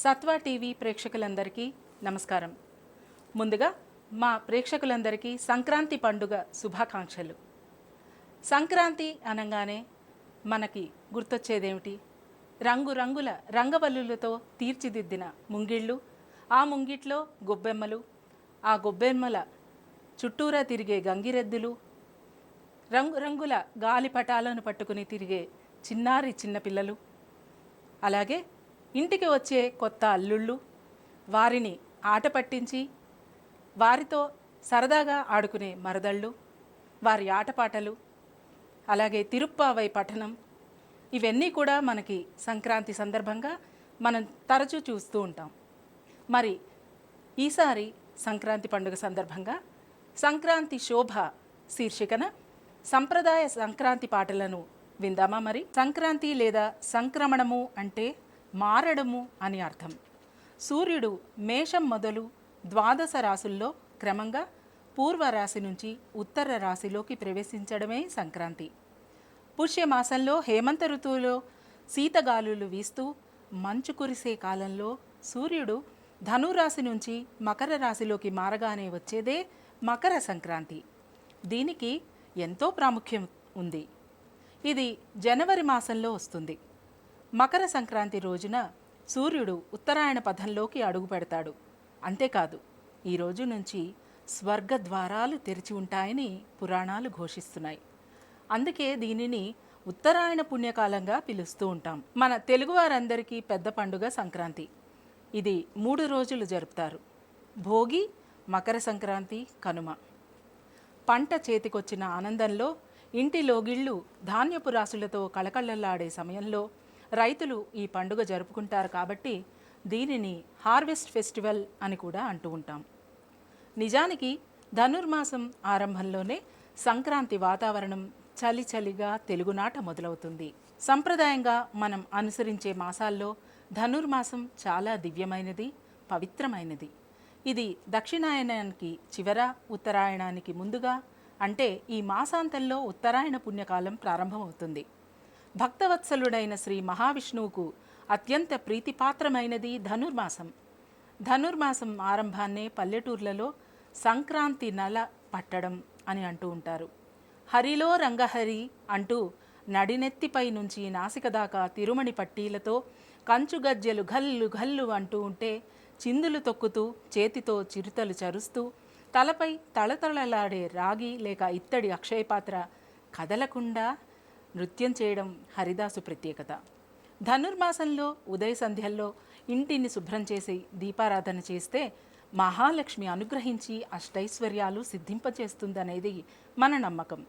Satva TV ప్రేక్షకులందరికీ నమస్కారం. ముందుగా మా ప్రేక్షకులందరికీ సంక్రాంతి పండుగ శుభాకాంక్షలు. సంక్రాంతి అనగానే మనకి గుర్తొచ్చేదేమిటి? రంగురంగుల రంగవల్లులతో తీర్చిదిద్దిన ముంగిళ్ళు, ఆ ముంగిట్లో గొబ్బెమ్మలు, ఆ గొబ్బెమ్మల చుట్టూరా తిరిగే గంగిరెద్దులు, రంగురంగుల గాలిపటాలను పట్టుకుని తిరిగే చిన్నారి చిన్నపిల్లలు, అలాగే ఇంటికి వచ్చే కొత్త అల్లుళ్ళు, వారిని ఆట పట్టించి వారితో సరదాగా ఆడుకునే మరదళ్ళు, వారి ఆటపాటలు, అలాగే తిరుప్పావై పఠనం, ఇవన్నీ కూడా మనకి సంక్రాంతి సందర్భంగా మనం తరచూ చూస్తూ ఉంటాం. మరి ఈసారి సంక్రాంతి పండుగ సందర్భంగా సంక్రాంతి శోభ శీర్షికన సంప్రదాయ సంక్రాంతి పాటలను విందామా? మరి సంక్రాంతి లేదా సంక్రమణము అంటే మారడము అని అర్థం. సూర్యుడు మేషం మొదలు ద్వాదశ రాశుల్లో క్రమంగా పూర్వ రాశి నుంచి ఉత్తర రాశిలోకి ప్రవేశించడమే సంక్రాంతి. పుష్యమాసంలో హేమంత ఋతువులో శీతగాలులు వీస్తూ మంచు కురిసే కాలంలో సూర్యుడు ధనురాశి నుంచి మకర రాశిలోకి మారగానే వచ్చేదే మకర సంక్రాంతి. దీనికి ఎంతో ప్రాముఖ్యం ఉంది. ఇది జనవరి మాసంలో వస్తుంది. మకర సంక్రాంతి రోజున సూర్యుడు ఉత్తరాయణ పథంలోకి అడుగు పెడతాడు. అంతేకాదు, ఈ రోజు నుంచి స్వర్గ ద్వారాలు తెరిచి ఉంటాయని పురాణాలు ఘోషిస్తున్నాయి. అందుకే దీనిని ఉత్తరాయణ పుణ్యకాలంగా పిలుస్తూ ఉంటాం. మన తెలుగువారందరికీ పెద్ద పండుగ సంక్రాంతి. ఇది 3 రోజులు జరుపుతారు: భోగి, మకర సంక్రాంతి, కనుమ. పంట చేతికొచ్చిన ఆనందంలో ఇంటి లోగిళ్ళు ధాన్యపు రాసులతో కళకళలాడే సమయంలో రైతులు ఈ పండుగ జరుపుకుంటారు. కాబట్టి దీనిని హార్వెస్ట్ ఫెస్టివల్ అని కూడా అంటూ ఉంటాం. నిజానికి ధనుర్మాసం ఆరంభంలోనే సంక్రాంతి వాతావరణం చలి చలిగా తెలుగునాట మొదలవుతుంది. సంప్రదాయంగా మనం అనుసరించే మాసాల్లో ధనుర్మాసం చాలా దివ్యమైనది, పవిత్రమైనది. ఇది దక్షిణాయనానికి చివర, ఉత్తరాయణానికి ముందుగా, అంటే ఈ మాసాంతంలో ఉత్తరాయణ పుణ్యకాలం ప్రారంభమవుతుంది. భక్తవత్సలుడైన శ్రీ మహావిష్ణువుకు అత్యంత ప్రీతిపాత్రమైనది ధనుర్మాసం. ధనుర్మాసం ఆరంభాన్నే పల్లెటూర్లలో సంక్రాంతి నల పట్టడం అని అంటూ ఉంటారు. హరిలో రంగహరి అంటూ నడినెత్తిపై నుంచి నాసిక దాకా తిరుమణి పట్టీలతో కంచుగజ్జెలు ఘల్లు ఘల్లు అంటూ ఉంటే చిందులు తొక్కుతూ చేతితో చిరుతలు చరుస్తూ తలపై తళతళలాడే రాగి లేక ఇత్తడి అక్షయపాత్ర కదలకుండా నృత్యం చేయడం హరిదాసు ప్రత్యేకత. ధనుర్మాసంలో ఉదయ సంధ్యల్లో ఇంటిని శుభ్రం చేసి దీపారాధన చేస్తే మహాలక్ష్మి అనుగ్రహించి అష్టైశ్వర్యాలు సిద్ధింపచేస్తుందనేది మన నమ్మకం.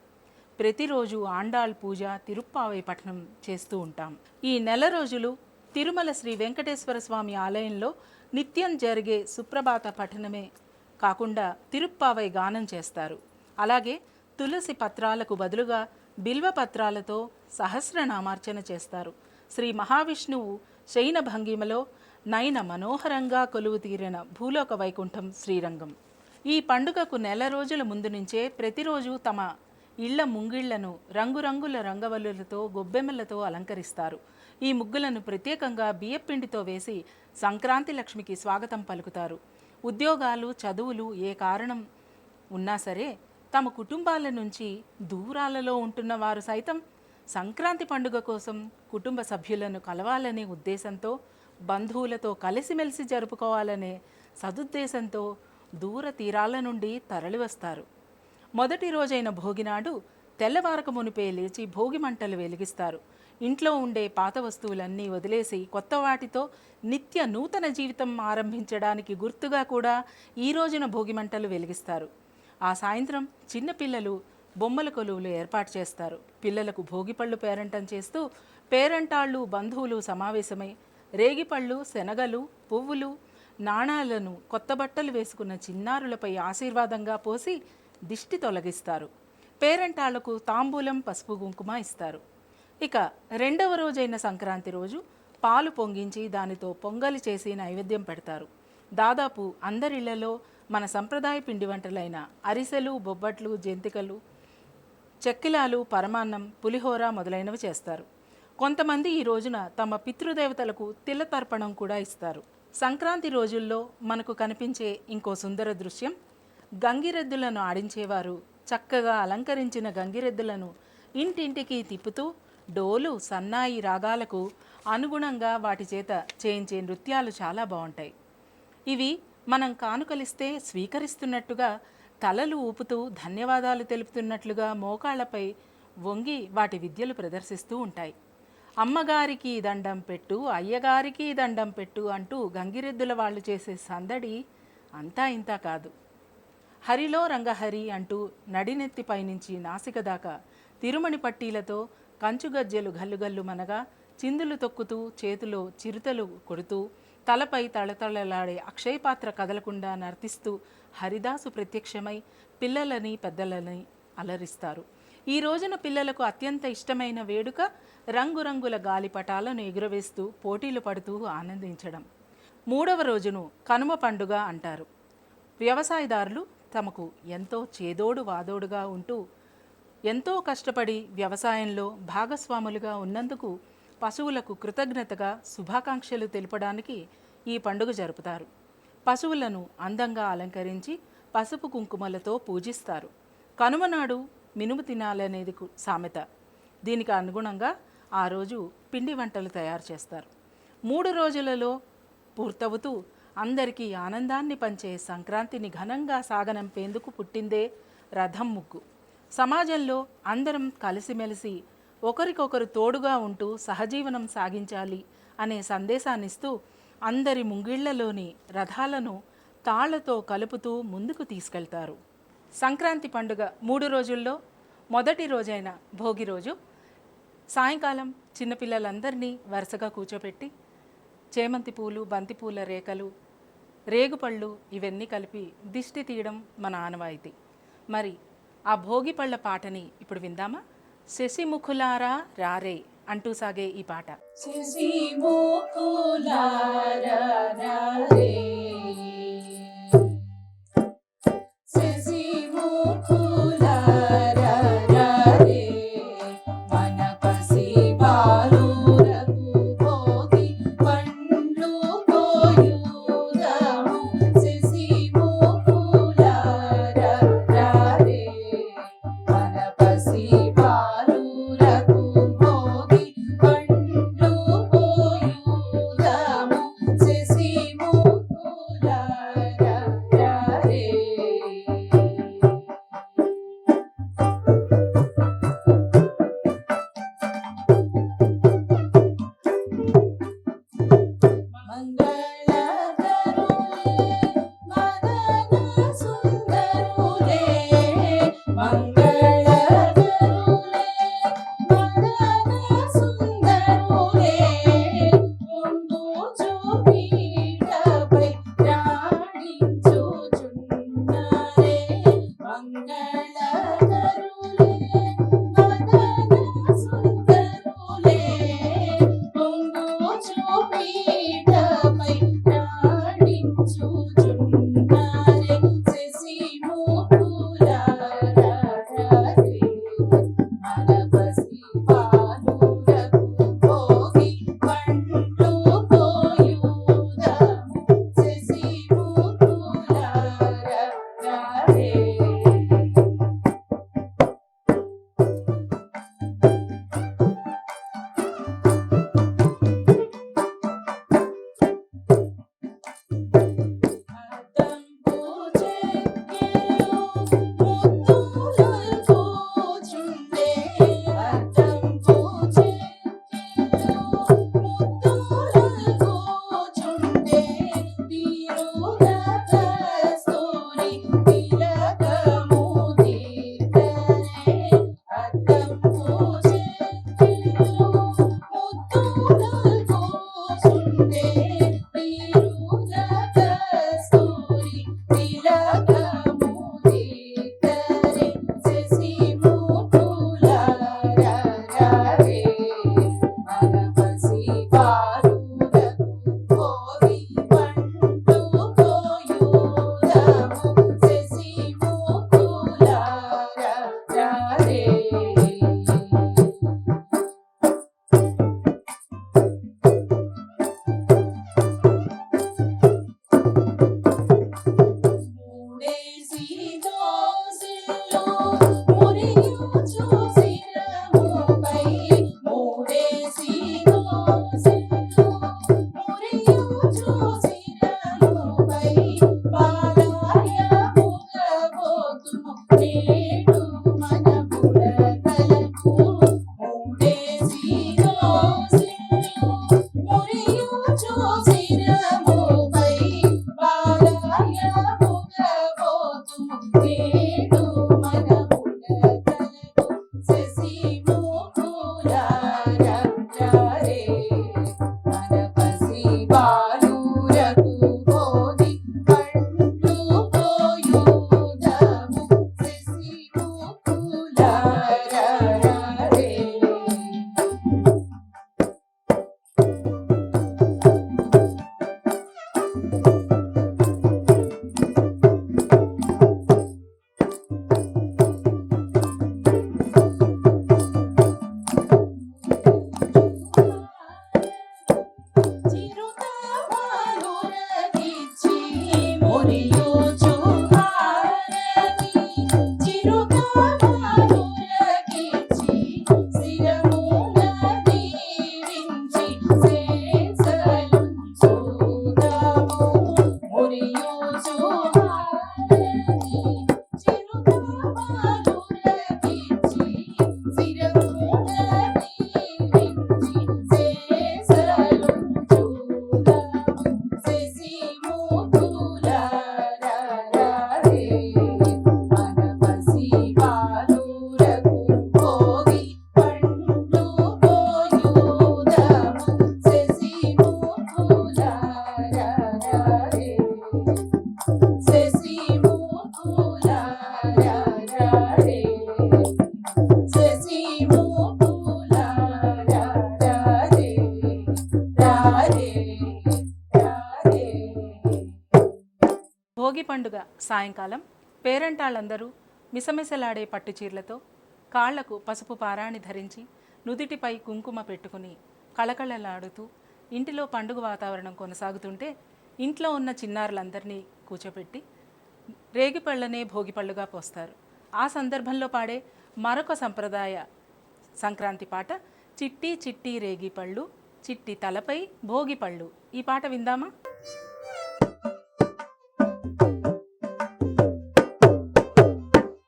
ప్రతిరోజు ఆండాళ్ పూజ, తిరుప్పావై పఠనం చేస్తూ ఉంటాం. ఈ నెల రోజులు తిరుమల శ్రీ వెంకటేశ్వర స్వామి ఆలయంలో నిత్యం జరిగే సుప్రభాత పఠనమే కాకుండా తిరుప్పావై గానం చేస్తారు. అలాగే తులసి పత్రాలకు బదులుగా బిల్వ పత్రాలతో సహస్రనామార్చన చేస్తారు. శ్రీ మహావిష్ణువు శయన భంగిమలో నయన మనోహరంగా కొలువు తీరిన భూలోక వైకుంఠం శ్రీరంగం. ఈ పండుగకు నెల రోజుల ముందు నుంచే ప్రతిరోజు తమ ఇళ్ల ముంగిళ్లను రంగురంగుల రంగవల్లులతో, గొబ్బెమ్మలతో అలంకరిస్తారు. ఈ ముగ్గులను ప్రత్యేకంగా బియ్యపిండితో వేసి సంక్రాంతి లక్ష్మికి స్వాగతం పలుకుతారు. ఉద్యోగాలు, చదువులు ఏ కారణం ఉన్నా సరే తమ కుటుంబాల నుంచి దూరాలలో ఉంటున్న వారు సైతం సంక్రాంతి పండుగ కోసం కుటుంబ సభ్యులను కలవాలనే ఉద్దేశంతో, బంధువులతో కలిసిమెలిసి జరుపుకోవాలనే సదుద్దేశంతో దూర తీరాల నుండి తరలివస్తారు. మొదటి రోజైన భోగినాడు తెల్లవారక మునిపే లేచి భోగి మంటలు వెలిగిస్తారు. ఇంట్లో ఉండే పాత వస్తువులన్నీ వదిలేసి కొత్త వాటితో నిత్య నూతన జీవితం ఆరంభించడానికి గుర్తుగా కూడా ఈ రోజున భోగి మంటలు వెలిగిస్తారు. ఆ సాయంత్రం చిన్నపిల్లలు బొమ్మల కొలువులు ఏర్పాటు చేస్తారు. పిల్లలకు భోగిపళ్ళు పేరంటం చేస్తూ పేరంటాళ్ళు, బంధువులు సమావేశమై రేగిపళ్ళు, శనగలు, పువ్వులు, నాణాలను, కొత్త బట్టలు వేసుకున్న చిన్నారులపై ఆశీర్వాదంగా పోసి దిష్టి తొలగిస్తారు. పేరంటాళ్లకు తాంబూలం, పసుపు, కుంకుమ ఇస్తారు. ఇక రెండవ రోజైన సంక్రాంతి రోజు పాలు పొంగించి దానితో పొంగలి చేసి నైవేద్యం పెడతారు. దాదాపు అందరిళ్లలో మన సంప్రదాయ పిండి వంటలైన అరిసెలు, బొబ్బట్లు, జంతికలు, చెక్కిలాలు, పరమాన్నం, పులిహోర మొదలైనవి చేస్తారు. కొంతమంది ఈ రోజున తమ పితృదేవతలకు తిలతర్పణం కూడా ఇస్తారు. సంక్రాంతి రోజుల్లో మనకు కనిపించే ఇంకో సుందర దృశ్యం, గంగిరెద్దులను ఆడించేవారు చక్కగా అలంకరించిన గంగిరెద్దులను ఇంటింటికి తిప్పుతూ డోలు సన్నాయి రాగాలకు అనుగుణంగా వాటి చేత చేయించే నృత్యాలు చాలా బాగుంటాయి. ఇవి మనం కానుకలిస్తే స్వీకరిస్తున్నట్టుగా, తలలు ఊపుతూ ధన్యవాదాలు తెలుపుతున్నట్లుగా మోకాళ్లపై వంగి వాటి విద్యలు ప్రదర్శిస్తూ ఉంటాయి. అమ్మగారికి దండం పెట్టు, అయ్యగారికి దండం పెట్టు అంటూ గంగిరెద్దుల వాళ్ళు చేసే సందడి అంతా ఇంతా కాదు. హరిలో రంగహరి అంటూ నడినెత్తిపై నుంచి నాసిక దాకా తిరుమణి పట్టీలతో కంచుగజ్జెలు గల్లుగల్లు మనగా చిందులు తొక్కుతూ చేతిలో చిరుతలు కొడుతూ తలపై తళతళలాడే అక్షయపాత్ర కదలకుండా నర్తిస్తూ హరిదాసు ప్రత్యక్షమై పిల్లలని పెద్దలని అలరిస్తారు. ఈ రోజున పిల్లలకు అత్యంత ఇష్టమైన వేడుక రంగురంగుల గాలిపటాలను ఎగురవేస్తూ పోటీలు పడుతూ ఆనందించడం. మూడవ రోజును కనుమ పండుగ అంటారు. వ్యవసాయదారులు తమకు ఎంతో చేదోడు వాదోడుగా ఉంటూ ఎంతో కష్టపడి వ్యవసాయంలో భాగస్వాములుగా ఉన్నందుకు పశువులకు కృతజ్ఞతగా శుభాకాంక్షలు తెలపడానికి ఈ పండుగ జరుపుతారు. పశువులను అందంగా అలంకరించి పసుపు కుంకుమలతో పూజిస్తారు. కనుమనాడు మినుము తినాలనేది సామెత. దీనికి అనుగుణంగా ఆ రోజు పిండి వంటలు తయారు చేస్తారు. 3 రోజులలో పూర్తవుతూ అందరికీ ఆనందాన్ని పంచే సంక్రాంతిని ఘనంగా సాగనంపేందుకు పుట్టిందే రథం ముగ్గు. సమాజంలో అందరం కలిసిమెలిసి ఒకరికొకరు తోడుగా ఉంటూ సహజీవనం సాగించాలి అనే సందేశాన్నిస్తూ అందరి ముంగిళ్లలోని రథాలను తాళ్లతో కలుపుతూ ముందుకు తీసుకెళ్తారు. సంక్రాంతి పండుగ 3 రోజుల్లో మొదటి రోజైన భోగి రోజు సాయంకాలం చిన్నపిల్లలందరినీ వరుసగా కూర్చోపెట్టి చేమంతి పూలు, బంతిపూల రేకలు, రేగుపళ్ళు ఇవన్నీ కలిపి దిష్టి తీయడం మన ఆనవాయితీ. మరి ఆ భోగి పళ్ళ పాటని ఇప్పుడు విందామా? శశిముఖులారా రారే అంటూ సాగే ఈ పాట. శశిముఖులారా రారే, శశిముఖులారా రారే, మన పసి బాలురకు భోగి పండ్లు పోయుదాము. శశిముఖులారా రారే, మన పసి బాలురకు భోగి పండ్లు పోయుదాము. మురియుచు హారతి చిరుకామానురగిచి శిరమున దీవించి శేషలుంచుదాము మురియుచు హారతి చిరుకామానురగిచి శిరమున దీవించి శేషలుంచుదాము శశిముఖులారారే మనపసి బాలురకు భోగి పండ్లు పోయుదాము శశిముఖులారారే శశిముఖులారారే శశిముఖులారారే రారే రారే. భోగి పండుగ సాయంకాలం పేరంటాళ్ళందరూ మిసమిసలాడే పట్టుచీరలతో కాళ్లకు పసుపు పారాణి ధరించి నుదిటిపై కుంకుమ పెట్టుకుని కళకళలాడుతూ ఇంటిలో పండుగ వాతావరణం కొనసాగుతుంటే ఇంట్లో ఉన్న చిన్నారులందరినీ కూర్చోపెట్టి రేగిపళ్ళనే భోగిపళ్ళుగా పోస్తారు. ఆ సందర్భంలో పాడే మరొక సంప్రదాయ సంక్రాంతి పాట చిట్టి చిట్టి రేగిపళ్ళు చిట్టి తలపై భోగిపళ్ళు. ఈ పాట విందామా?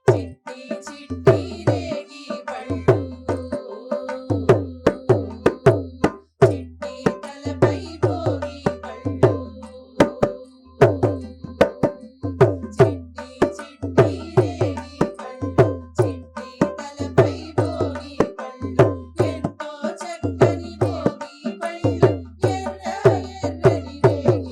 చిట్టి చిట్టి రేగి పళ్ళు చిట్టి తలపై భోగి పళ్ళు చిట్టి చిట్టి రేగి పళ్ళు చిట్టి తలపై భోగి పళ్ళు ఎంతో చక్కని భోగి పళ్ళు ఎర్ర ఎర్రని రేగి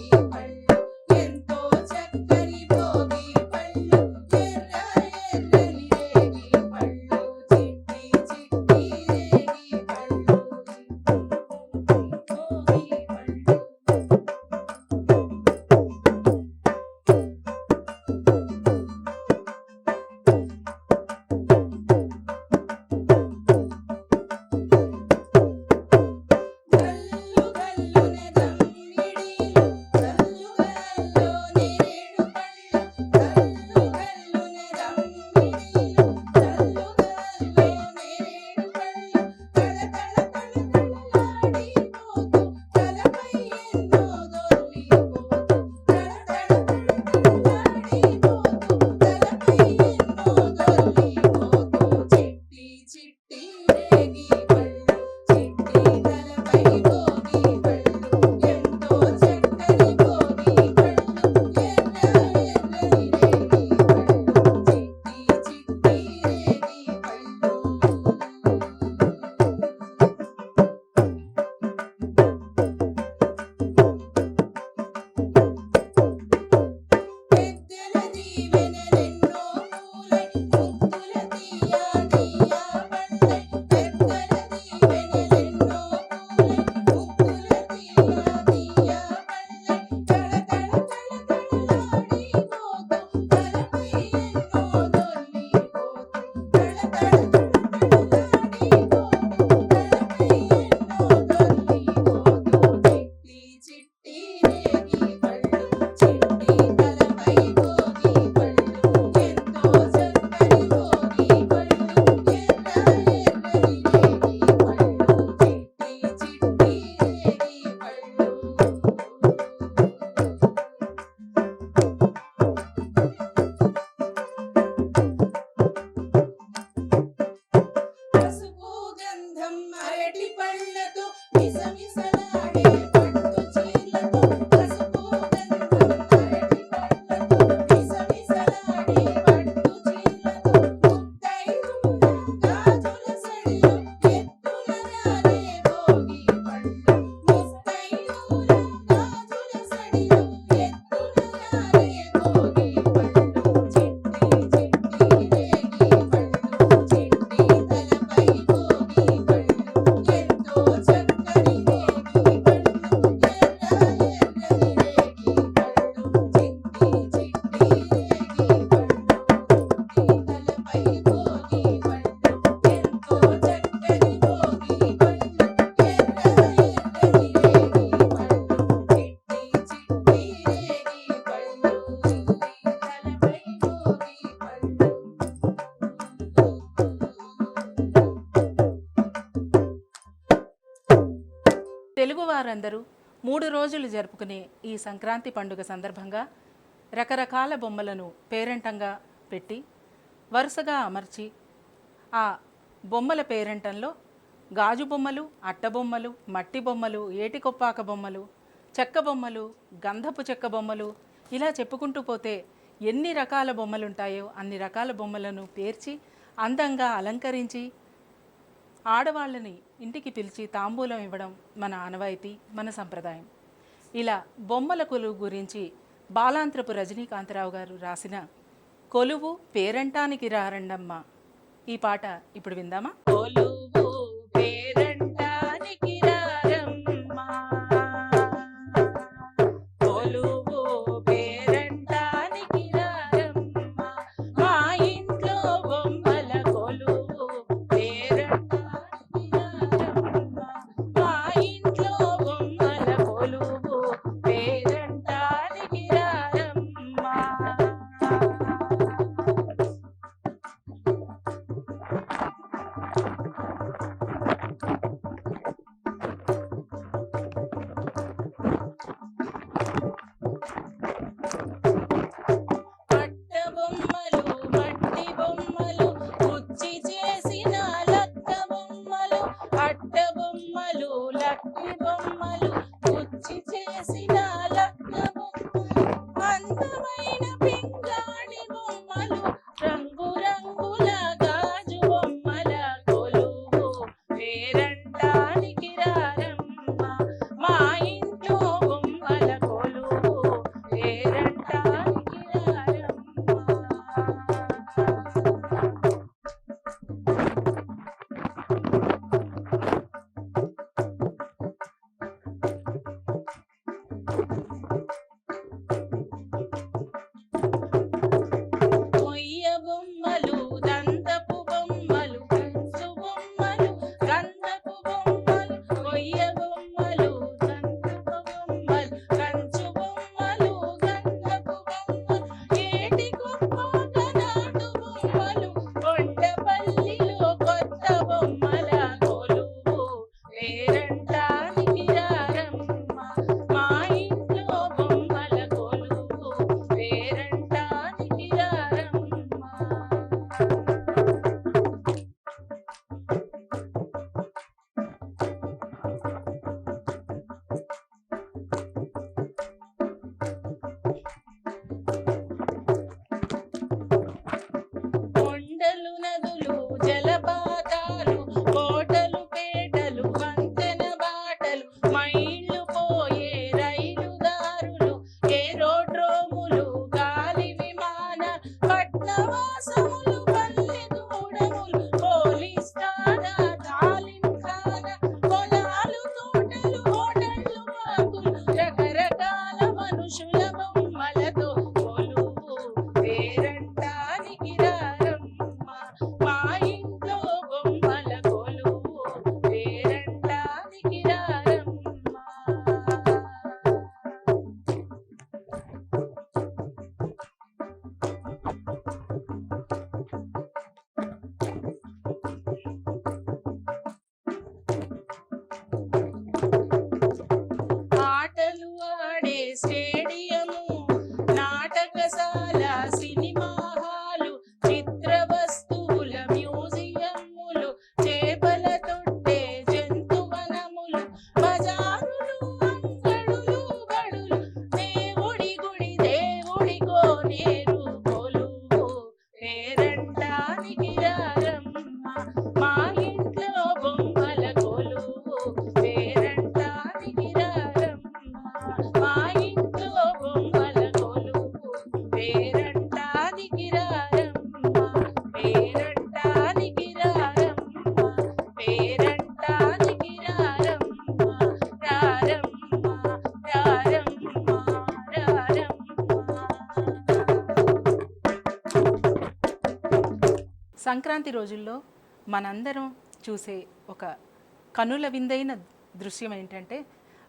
పేరంటాళ్ళందరూ 3 రోజులు జరుపుకునే ఈ సంక్రాంతి పండుగ సందర్భంగా రకరకాల బొమ్మలను పేరంటంగా పెట్టి వరుసగా అమర్చి ఆ బొమ్మల పేరంటంలో గాజు బొమ్మలు, అట్ట బొమ్మలు, మట్టి బొమ్మలు, ఏటికొప్పాక బొమ్మలు, చెక్క బొమ్మలు, గంధపు చెక్క బొమ్మలు, ఇలా చెప్పుకుంటూ పోతే ఎన్ని రకాల బొమ్మలు ఉంటాయో అన్ని రకాల బొమ్మలను పేర్చి అందంగా అలంకరించి ఆడవాళ్ళని ఇంటికి పిలిచి తాంబూలం ఇవ్వడం మన ఆనవాయితీ, మన సంప్రదాయం. ఇలా బొమ్మల కొలువు గురించి బాలాంత్రపు రజనీకాంతరావు గారు రాసిన కొలువు పేరంటానికి రారండమ్మ ఈ పాట ఇప్పుడు విందామా? కొలువు పేరంటానికి రారమ్మా, కొలువు పేరంటానికి రారమ్మా, మా ఇంట్లో బొమ్మల కొలువు పేరంటానికి రారమ్మా, మా ఇంట్లో బొమ్మల కొలువు పేరంటానికి రారమ్మా. అట్ట బొమ్మలు, మట్టి బొమ్మలు, కుచ్చి చేసిన లక్క బొమ్మలు, అట్ట బొమ్మలు, లట్టి బొమ్మలు, కుచ్చి చేసిన లక్క బొమ్మలు, అందమైన పింగాణి బొమ్మలు, రంగు రంగుల గాజు బొమ్మల కొలువు పేరంటానికి రారమ్మా, మా ఇంట్లో బొమ్మల కొలువు పేరంటానికి రారమ్మా. కొయ్య బొమ్మలు, దంతపు బొమ్మలు, కంచు బొమ్మలు, గంధపు బొమ్మలు, కొయ్య బొమ్మలు, దంతపు బొమ్మలు, కంచు బొమ్మలు, గంధపు బొమ్మలు, ఏటి కొప్పాక నాటు బొమ్మలు, కొండపల్లిలో కొత్త బొమ్మల కొలువు పేరంటానికి రారమ్మా, మా ఇంట్లో బొమ్మల కొలువు పేరంటానికి రారమ్మా. కొండలు, నదులు, జలపాతాలు, కోటలు, పేటలు, వంతెన బాటలు, మైళ్ళు పోయే రైలు దారులు, ఏరోడ్రోములు, గాలి విమాన పట్నవాసములు, పల్లెగూడములు, పోలీస్ ఠాణా, తాలింఖానా, పొలాలు, తోటలు, హోటళ్ళు, బాకులు, రకరకాల మనుషుల బొమ్మలతో కొలువు పేరంటానికి రారమ్మా, మా ఇంట్లో బొమ్మల కొలువు పేరంటానికి రారమ్మా. ఆటలు ఆడే స్టేడియము, నాటకశాల, సినిమా హాలు, చిత్ర వస్తువుల మ్యూజియములు, చేపల తొట్టే, జంతువనములు, బజారులు, అంగడులు, బడులు, దేవుడి గుడి, దేవుడి కోనేరు కొలువు పేరంటానికి రారమ్మా, మా ఇంట్లో బొమ్మల కొలువు పేరంటానికి రారమ్మా, మా ఇంట్లో బొమ్మల కొలువు పేరంటానికి రారమ్మా, పేరంటానికి రారమ్మా, పేరంటానికి రారమ్మా, రారమ్మా, రారమ్మా, రారమ్మా. సంక్రాంతి రోజుల్లో మనందరం చూసే ఒక కనుల విందైన దృశ్యం ఏంటంటే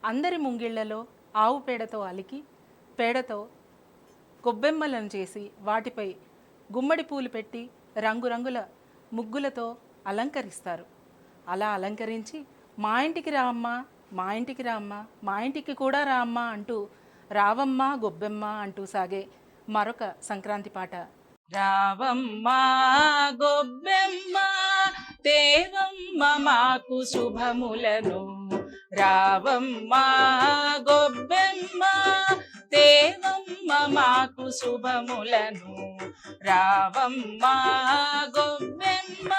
అందరి ముంగిళ్లలో ఆవు పేడతో అలికి పేడతో గొబ్బెమ్మలను చేసి వాటిపై గుమ్మడి పూలు పెట్టి రంగురంగుల ముగ్గులతో అలంకరిస్తారు. అలా అలంకరించి మా ఇంటికి రా అమ్మా, మా ఇంటికి రామ్మా, మా ఇంటికి కూడా రామ్మా అంటూ రావమ్మ గొబ్బెమ్మ అంటూ సాగే మరొక సంక్రాంతి పాట. రావమ్మ గొబ్బెమ్మ తేవమ్మ మాకు శుభములను, రావమ్మ గొబ్బెమ్మ తేవమ్మ మాకు శుభములను, రావమ్మ గొబ్బెమ్మ.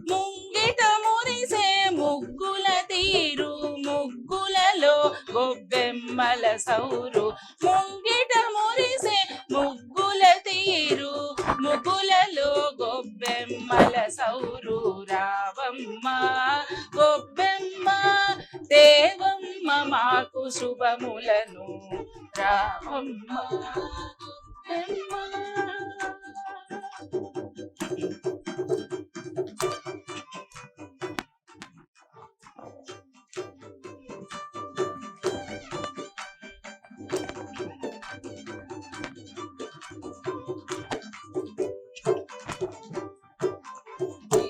ముంగిట మురిసే ముగ్గుల తీరు, ముగ్గులలో గొబ్బెమ్మల సౌరు. ముంగిట మురిసే ముగ్గుల తీరు, ముగ్గులలో గొబ్బెమ్మల సౌరు. రావమ్మ గొబ్బెమ్మ తేవమ్మ మాకు శుభములను, రావమ్మ గొబ్బెమ్మ.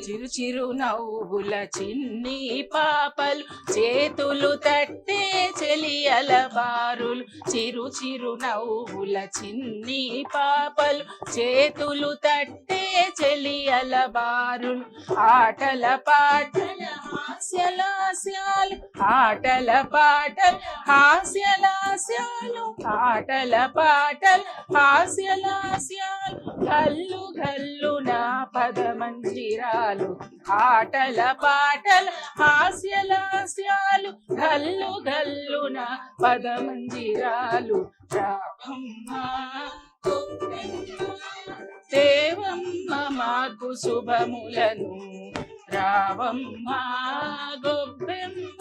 చిరు చిరు నవ్వుల చిన్ని పాపలు, చేతులు తట్టే చెలియల బారులు. చిరు చిరు నవ్వుల చిన్ని పాపలు, చేతులు తట్టే చెలియల బారులు. ఆటల పాటల హాస్యలాస్యాలు, ఆటల పాటలు హాస్యలాస్యాలు, ఆటల పాటలు హాస్యలాస్యాలు. గల్లు గల్లు నా పదమంజిరాలు, ఆటల పాటలు హాస్యలాస్యాలు. గల్లు గల్లు నా పదమంజిరాలు. రావమ్మ తేవమ్మ మాకు శుభములను, రావమ్మ గొబ్బెమ్మ.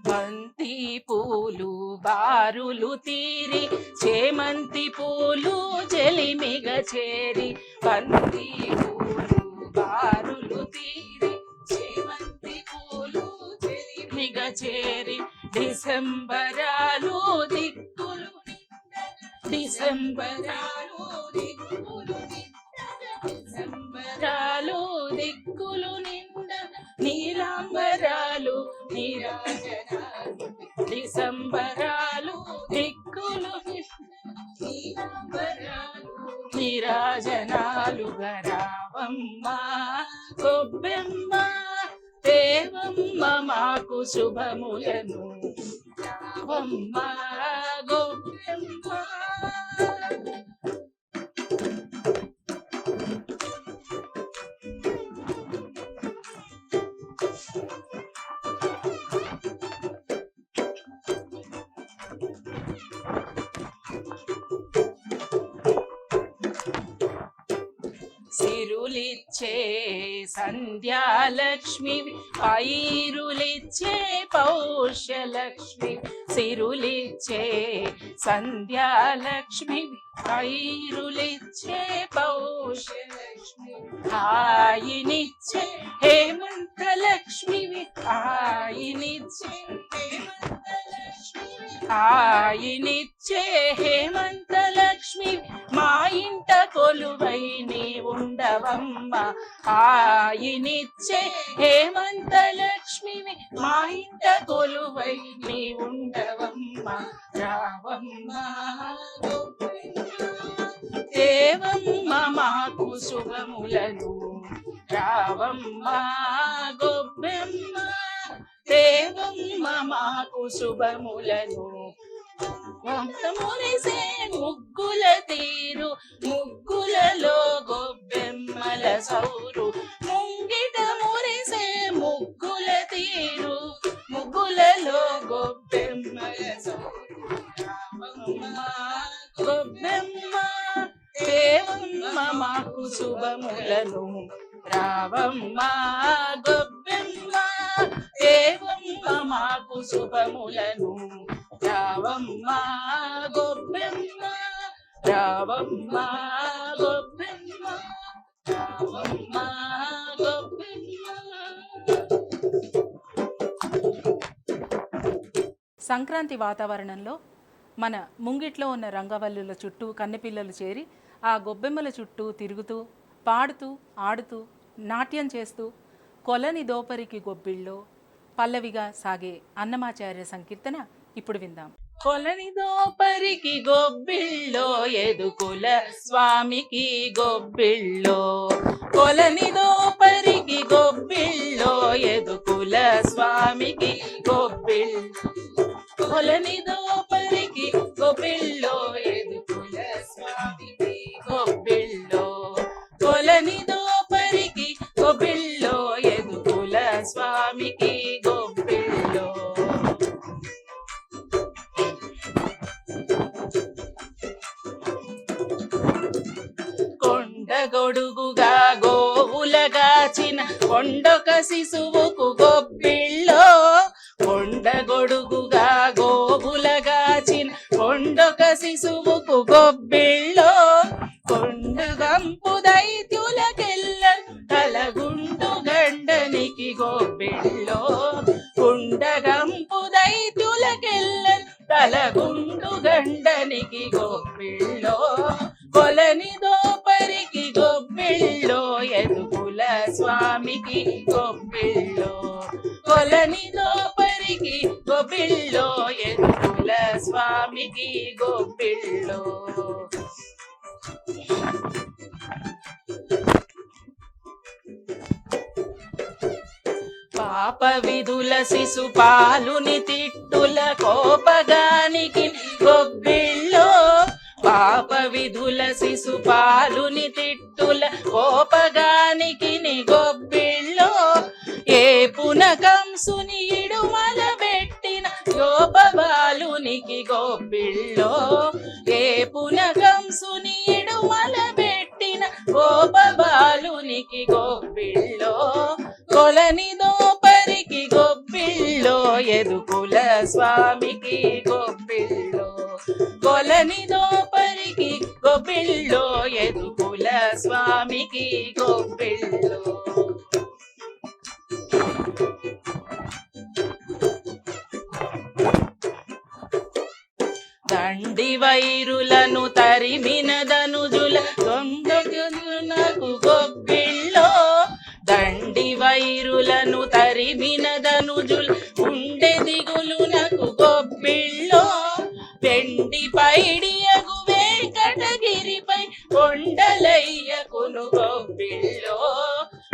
బంతి పూలు బారులు తీరి, చేమంతి పూలు చెలిమిగ చేరి. బంతి పూలు బారులు తీరి, చేమంతి పూలు చెలిమిగ చేరి. డిసెంబరాలు దిక్కులు నిండగా, డిసెంబరాలు దిక్కులు నిండగా, డిసెంబరాలు దిక్కులు నిండగా. నీలాంబరాలు నీరాజనాలు, డిసెంబరాలు దిక్కులు నీలాంబరాలు నీరాజనాలుగా. రావమ్మ గొబ్బెమ్మ తేవమ్మ మాకు శుభములను, రావమ్మ గొబ్బెమ్మ. సిరులిచ్చే సంధ్యాలక్ష్మి, పైరులిచ్చే పౌష్యలక్ష్మి. సిరులిచ్చే సంధ్యాలక్ష్మి, పైరులిచ్చే పౌష్యలక్ష్మి. హాయినిచ్చే హేమంతలక్ష్మివి, హాయినిచ్చే హేమంతలక్ష్మి. హాయినిచ్చే హేమంతలక్ష్మి, మా ఇంట కొలువై నీ ఉండవమ్మ. హాయినిచ్చే హేమంతలక్ష్మివి, మా ఇంట కొలువై నీ ఉండవమ్మ. రావమ్మ తేవమ్మ మాకు శుభములను, రావమ్మ గొబ్బెమ్మ తేవమ్మ మాకు శుభములను. మురిసే ముగ్గుల తీరు, ముగ్గులలో గొబ్బెమ్మల సౌరు. ముంగిట మురిసే ముగ్గుల తీరు, ముగ్గులలో గొబ్బెమ్మల సౌరు. రావమ్మ గొబ్బెమ్మ తేవమ్మ మాకు శుభములను, రావమ్మ గొబ్బెమ్మ తేవమ్మ మాకు శుభములను. రావమ్మ గొబ్బెమ్మ, రావమ్మ గొబ్బెమ్మ. అమ్మ గొబ్బెమ్మ. సంక్రాంతి వాతావరణంలో మన ముంగిట్లో ఉన్న రంగవల్లుల చుట్టూ కన్నెపిల్లలు చేరి ఆ గొబ్బెమ్మల చుట్టూ తిరుగుతూ పాడుతూ ఆడుతూ నాట్యం చేస్తూ కొలని దోపరికి గొబ్బిళ్ళో పల్లవిగా సాగే అన్నమాచార్య సంకీర్తన ఇప్పుడు విందాం. కొలని దోపరికి గొబ్బిళ్ళో ఎదుకుల స్వామికి గొబ్బిళ్ళో, కొలని దోపరికి గొబ్బిళ్ళో ఎదుకుల స్వామికి గొబ్బిళ్ళో, కొలని దోపరికి గొబ్బిళ్ళో ఎదుకుల స్వామికి గొబ్బిళ్ళో, కొలని దోపరికి గొబ్బిళ్ళో ఎదుకుల స్వామికి గొబ్బిళ్ళో. కొండగొడుగుగా గోవులగాచిన కొండొక శిశువుకు గొబ్బిళ్ళో, కొండగొడుగుగా గోవులగాచిన కొండొక శిశువుకు గొబ్బిళ్ళో, కొండగంపు దైత్యులకెల్ల తలగుండు గండనికి గొబ్బిళ్ళో, కొండగంపు దైత్యులకెల్ల తలగుండు గండనికి గొబ్బిళ్ళో, కొలని దోపరికి గొబ్బిళ్ళో ఎదుకుల స్వామికి గొబ్బిళ్ళో, కొలని దోపరికి గొబ్బిళ్ళో ఎదుకుల స్వామికి గొబ్బిళ్ళో. పాప విధుల శిశుపాలుని తిట్టుల కోపగానికి గొబ్బిళ్ళో, పాప విధుల శిశుపాలుని తిట్టుల కోపగానికి గొబ్బిళ్ళో, ఏ పునకంసుని ఇడుమల పెట్టిన గోపబాలునికి గొబ్బిళ్ళో, ఏ పునకంసుని ఇడుమల పెట్టిన గోపబాలునికి గొబ్బిళ్ళో, కొలని దోపరికి గొబ్బిళ్ళో ఎదుకుల స్వామికి గొబ్బిళ్ళో, కొలని దోపరికి గొబ్బిళ్ళో ఎదుకుల స్వామికి గొబ్బిళ్ళో. దండి వైరులను తరిమిన ధనుజుల దొండకు గొబ్బిళ్ళో, దండి వైరులను తరిమిన ధనుజుల ఉండే దిగులునకు గొబ్బిళ్ళో, వెండి పైడియగు వెంకటగిరిపై కొండలయ్యకును గొబ్బిళ్ళో,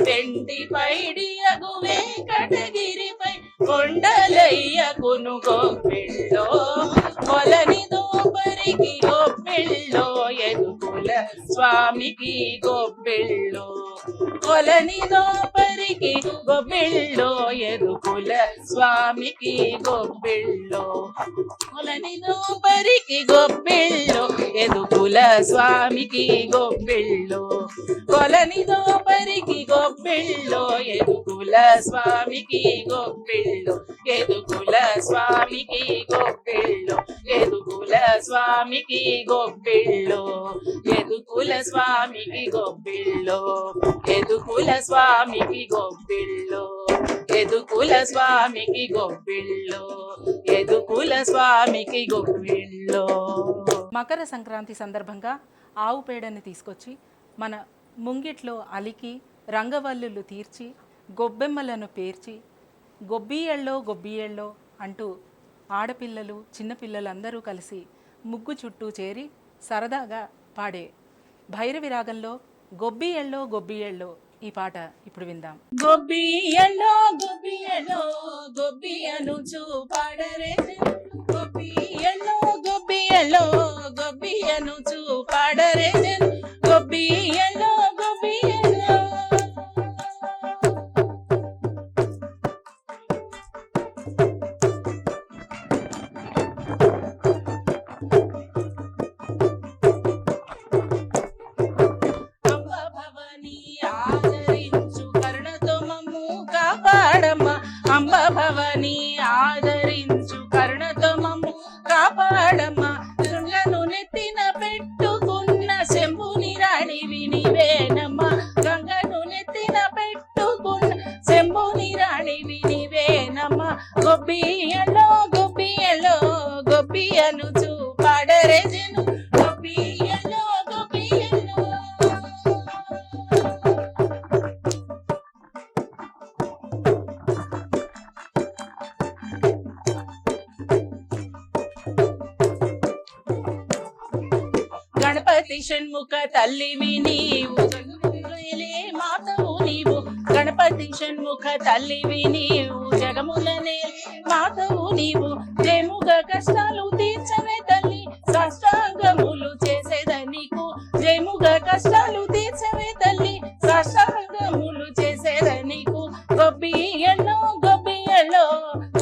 వెండి పైడియగు వెంకటగిరిపై కొండలయ్యకును గొబ్బిళ్ళో, కొలని దోపరికి గొబ్బిళ్ళో ఎదుకుల స్వామికి గొబ్బిళ్ళో, కొలని దోపరికి గొబ్బిళ్ళో ఎదుకుల స్వామికి గొబ్బిళ్ళో, కొలని దోపరికి గొబ్బిళ్ళో ఎదుకుల స్వామికి గొబ్బిళ్ళో, కొలని దోపరికి గొబ్బిళ్ళో ఎదుకుల స్వామికి గొబ్బిళ్ళో, ఎదుకుల స్వామికి గొబ్బిళ్ళో, ఎదుకుల స్వామికి గొబ్బిళ్ళో, ఎదుకుల స్వామికి గొబ్బిళ్ళో, ఎదుకుల స్వామికి గొబ్బిళ్ళో, ఎదుకుల స్వామికి గొబ్బిళ్ళో, ఎదుకుల స్వామికి గొబ్బిళ్ళో. మకర సంక్రాంతి సందర్భంగా ఆవు పేడని తీసుకొచ్చి మన ముంగిట్లో అలికి రంగవల్లులు తీర్చి గొబ్బెమ్మలను పేర్చి గొబ్బియళ్ళో గొబ్బియళ్ళో అంటూ ఆడపిల్లలు చిన్నపిల్లలందరూ కలిసి ముగ్గు చుట్టూ చేరి సరదాగా పాడే భైరవి రాగంలో గొబ్బియళ్ళో గొబ్బియళ్ళో ఈ పాట ఇప్పుడు విందాం. గొబ్బియళ్ళో గొబ్బియళ్ళో గొబ్బియను చూపాడరే, గొబ్బియళ్ళో గొబ్బియళ్ళో గొబ్బియను చూపాడరే, గొబ్బియళ్ళో గొబ్బియళ్ళో. అంబ భవని ఆదరించు కరుణతో మమ్ము కాపాడమ్మా, గంగను నెత్తిన పెట్టుకున్న శంభుని రాణివి నీవేనమ్మా, గంగను గొబ్బియలో గొబ్బియలో గొబ్బియనుచు పాడరే జను గొబ్బియలో గొబ్బియలో. గణపతి షణ్ముఖ తల్లివి నీవు జగములనే మాతవు నీవు గణపతి షణ్ముఖ తల్లివి నీవు జగములనే మాతవు నీవు జయముగ కష్టాలు తీర్చవే తల్లి సాష్టాంగములు చేసేద నీకు జయముగ కష్టాలు తీర్చవే తల్లి సాష్టాంగములు చేసేద నీకు గొబ్బియలో గొబ్బియలో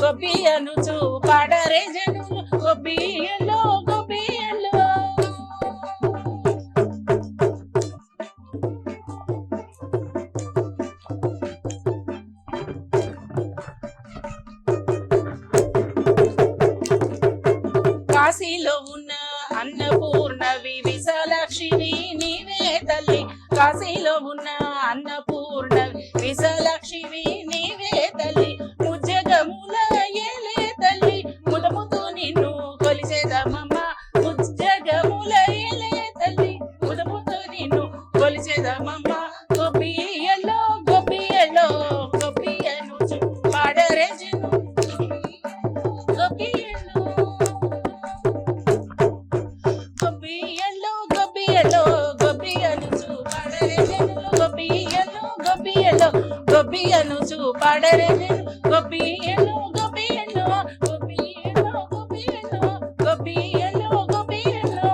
గొబ్బియనుచు పాడరే జనులు గొబ్బియలో గొబ్బియలో. కాశీలో ఉన్న అన్నపూర్ణవి విశాలాక్షివి నీవే తల్లి కాశీలో ఉన్న అన్నపూర్ణవి విశాలాక్షివి నీవే తల్లి ముజ్జగముల ఏలే తల్లి ముదముతో నిన్ను కొలిచేదమమ్మ ముజ్జగముల ఏలే తల్లి ముదముతో నిన్ను కొలిచేదమమ్మ గొబ్బియలో గొబ్బియలో గొబ్బియనుచు పాడరే జను గొబ్బియలో. గొబ్బియనుచు పాడరే జను గొబ్బియలో గొబ్బియలో గొబ్బియలో గొబ్బియలో గొబ్బియలో గొబ్బియలో.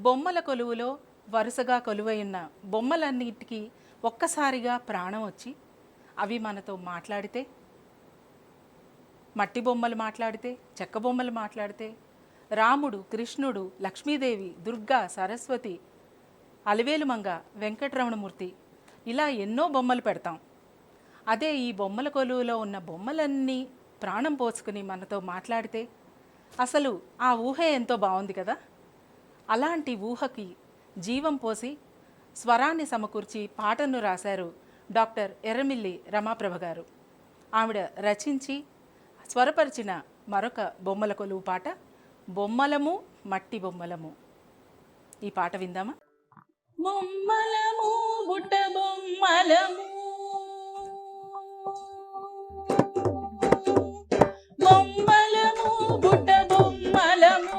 బొమ్మల కొలువులో వరుసగా కొలువైన బొమ్మలన్నిటికీ ఒక్కసారిగా ప్రాణం వచ్చి అవి మనతో మాట్లాడితే, మట్టి బొమ్మలు మాట్లాడితే, చెక్క బొమ్మలు మాట్లాడితే, రాముడు, కృష్ణుడు, లక్ష్మీదేవి, దుర్గా, సరస్వతి, అలివేలుమంగ, వెంకటరమణమూర్తి ఇలా ఎన్నో బొమ్మలు పెడతాం. అదే ఈ బొమ్మల కొలువులో ఉన్న బొమ్మలన్నీ ప్రాణం పోసుకుని మనతో మాట్లాడితే అసలు ఆ ఊహ ఎంతో బాగుంది కదా. అలాంటి ఊహకి జీవం పోసి స్వరాన్ని సమకూర్చి పాటను రాశారు డాక్టర్ ఎర్రమిల్లి రమాప్రభ గారు. ఆవిడ రచించి స్వరపరిచిన మరొక బొమ్మల కొలువు పాట బొమ్మలము మట్టి బొమ్మలము. ఈ పాట విందామా? బొమ్మలము బుట్ట బొమ్మలము బొమ్మలము బుట్ట బొమ్మలము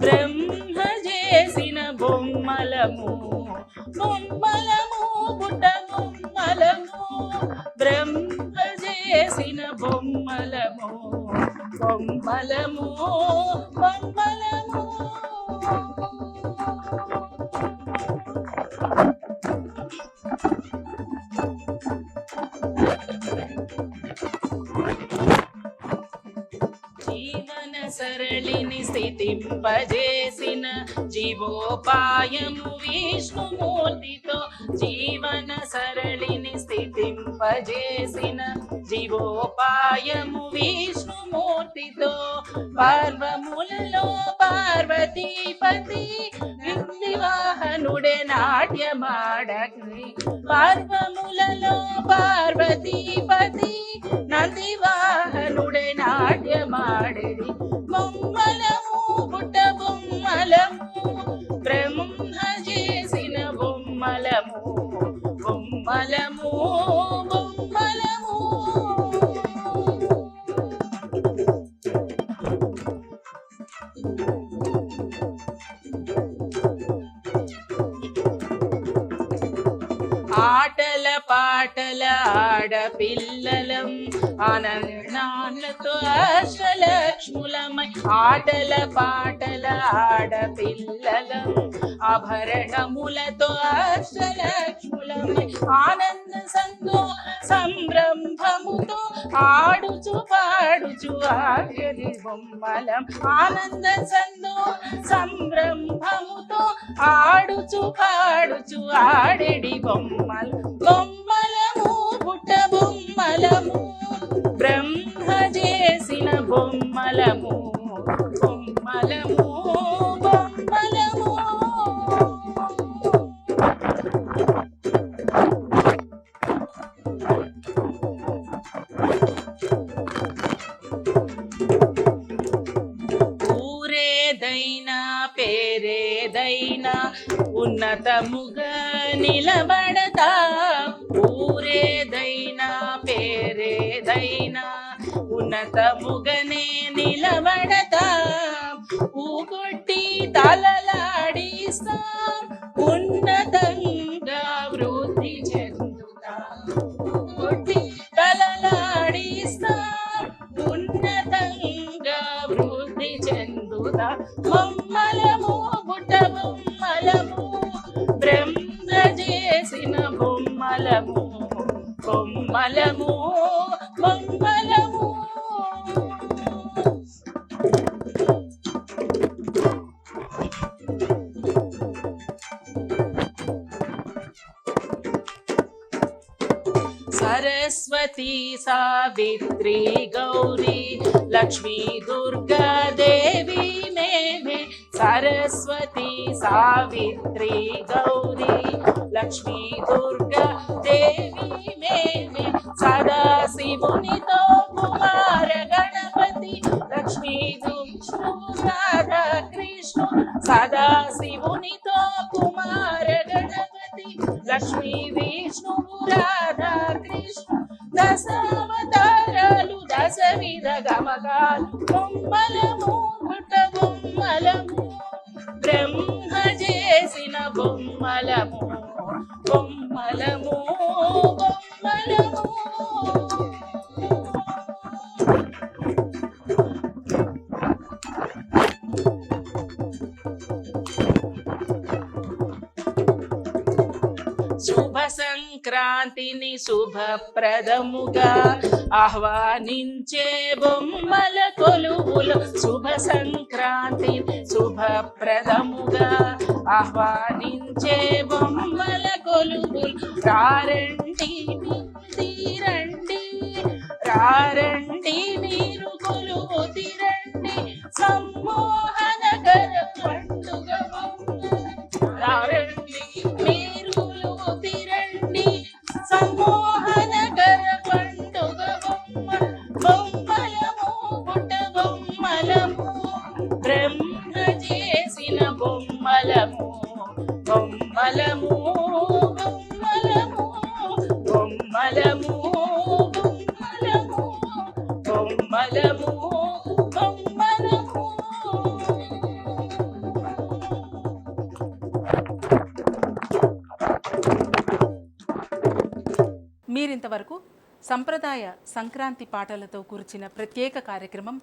బ్రహ్మ చేసిన బొమ్మలము బొమ్మలము బుట్ట బొమ్మలము బ్రహ్మ చేసిన బొమ్మలము బొమ్మలము బొమ్మలము. జీవన సరళిని స్థితింపజేసిన జీవోపాయము విష్ణుమూర్తితో జీవన సరళిని స్థితింపజేసిన జీవోపాయము విష్ణుమూర్తితో పర్వములలో పార్వతీపతి వివాహనుడే నాట్యమాడగ్ని పర్వములలో పార్వతీపతి నందివాహనుడే నాట్యమాడేది బొమ్మలము బుట్ట బొమ్మలము బ్రహ్మ చేసిన బొమ్మలము బొమ్మలము బొమ్మలము. ఆటల పాటల ఆడపిల్లలం ఆనందాలతో అష్టలక్ష్ములమై ఆటల పాటల ఆడపిల్లలం ఆభరణములతో అష్టలక్ష్ములమై ఆనంద సంరంభముతో ఆడుచు పాడుచు ఆడేది బొమ్మలం ఆనంద సంరంభముతో ఆడుచు పాడుచు ఆడేడి బొమ్మలు బొమ్మలము బుట్ట బొమ్మలము బ్రహ్మ చేసిన బొమ్మలము బొమ్మలము బొమ్మలము. ఉన్నతముగా నిలబడతా ఊరేదైనా పేరేదైనా ఉన్నతముగనే నిలబడతా ఊగొట్టి తలలాడిస్తా ఉన్నతంగా వృద్ధి చెందుతా ఊగొట్టి తలలాడిస్తా ఉన్నతంగా వృద్ధి చెందుతా బొమ్మలము బుట్ట బొమ్మలము బ్రహ్మ చేసిన బొమ్మలము బొమ్మలము బొమ్మలము सरस्वती सावित्री गौरी लक्ष्मी दुर्गा देवी में सरस्वती सावित्री गौरी लक्ष्मी दुर्गा देवी में सदा शिवुनि तो कुमार गणपति लक्ष्मी विष्णु राधा कृष्ण सदा शिवुनि तो कुमार गणपति लक्ष्मी विष्णु राधा कृष्ण దశావతారాలు దశవిధ గమకాలు బొమ్మలము పుట్ట బొమ్మలము బ్రహ్మ చేసిన బొమ్మలము బొమ్మలము బొమ్మలము శుభ సంక్రాంతిని శుభప్రదముగా ఆహ్వానించే బొమ్మల కొలువులు శుభ సంక్రాంతిని శుభప్రదముగా ఆహ్వానించే బొమ్మల కొలువులు రారండి తీరండి రారండి మీరు కొలువు తీరండి సమ్మోహనకర పండుగ రారండి మీరు కొలువు తీరండి సమ్మోహనకర పండుగ బొమ్మలము పుట్ట బొమ్మలము బ్రహ్మ చేసిన బొమ్మలము బొమ్మలము బొమ్మలము బొమ్మలము బొమ్మలము బొమ్మలము బొమ్మలము మీరింతవరకు సంప్రదాయ సంక్రాంతి పాటలతో కూర్చిన ప్రత్యేక కార్యక్రమం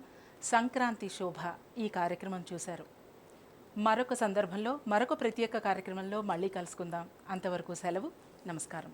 సంక్రాంతి శోభ ఈ కార్యక్రమం చూశారు. మరొక సందర్భంలో మరొక ప్రత్యేక కార్యక్రమంలో మళ్ళీ కలుసుకుందాం. అంతవరకు సెలవు. నమస్కారం.